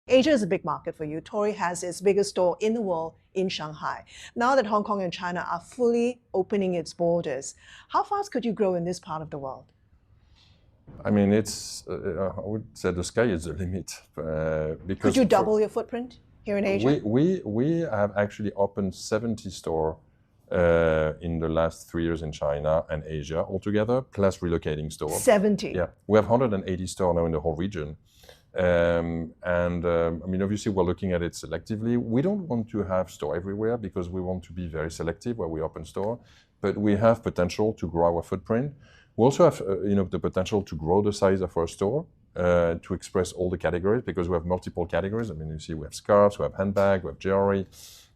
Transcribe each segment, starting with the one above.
Asia is a big market for you. Tory has its biggest store in the world in Shanghai. Now that Hong Kong and China are fully opening its borders, how fast could you grow in this part of the world? I mean, I would say the sky is the limit. Because could you double your footprint here in Asia? We have actually opened 70 stores in the last 3 years in China and Asia altogether, plus relocating stores. 70? Yeah. We have 180 stores now in the whole region. I mean, obviously, we're looking at it selectively. We don't want to have store everywhere because we want to be very selective where we open store, but we have potential to grow our footprint. We also have, the potential to grow the size of our store to express all the categories because we have multiple categories. I mean, you see, we have scarves, we have handbags, we have jewelry,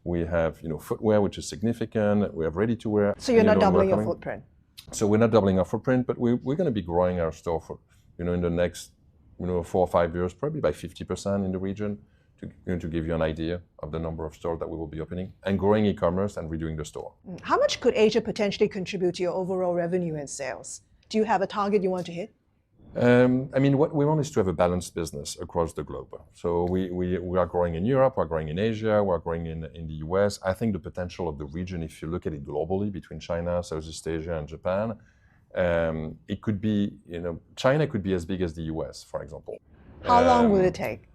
we have, footwear, which is significant. We have ready-to-wear. So you're not doubling your footprint. So we're not doubling our footprint, but we're going to be growing our store for, in the next 4 or 5 years, probably by 50% in the region, to give you an idea of the number of stores that we will be opening, and growing e-commerce and redoing the store. How much could Asia potentially contribute to your overall revenue and sales? Do you have a target you want to hit? I mean, what we want is to have a balanced business across the globe. So we are growing in Europe, we're growing in Asia, we're growing in the US. I think the potential of the region, if you look at it globally, between China, Southeast Asia, and Japan, it could be, China could be as big as the US, for example. How long will it take?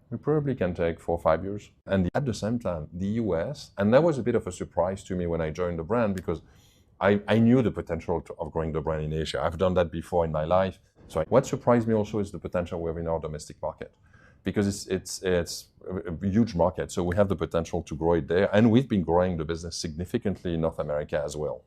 We probably can take 4 or 5 years. And at the same time, the US, and that was a bit of a surprise to me when I joined the brand because I knew the potential of growing the brand in Asia. I've done that before in my life. So what surprised me also is the potential we have in our domestic market because it's a huge market. So we have the potential to grow it there. And we've been growing the business significantly in North America as well.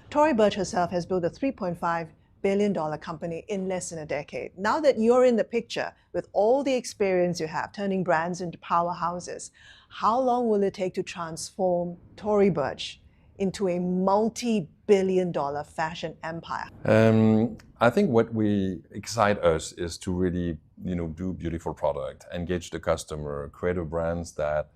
Tory Burch herself has built a $3.5 billion company in less than a decade. Now that you're in the picture with all the experience you have turning brands into powerhouses, how long will it take to transform Tory Burch into a multi-billion-dollar fashion empire? I think what excite us is to really, do beautiful product, engage the customer, create a brand that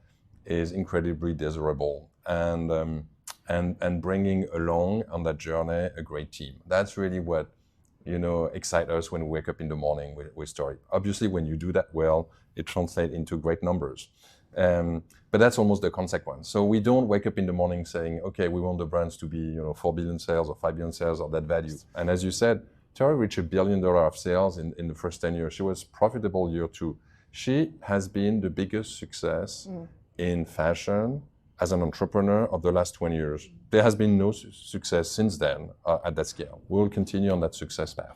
is incredibly desirable, and bringing along on that journey a great team. That's really what excite us when we wake up in the morning with Tory. Obviously, when you do that well, it translates into great numbers. But that's almost the consequence. So we don't wake up in the morning saying, okay, we want the brands to be 4 billion sales or 5 billion sales or that value. And as you said, Tory reached $1 billion of sales in the first 10 years. She was profitable year 2. She has been the biggest success in fashion as an entrepreneur of the last 20 years. There has been no success since then at that scale. We'll continue on that success path.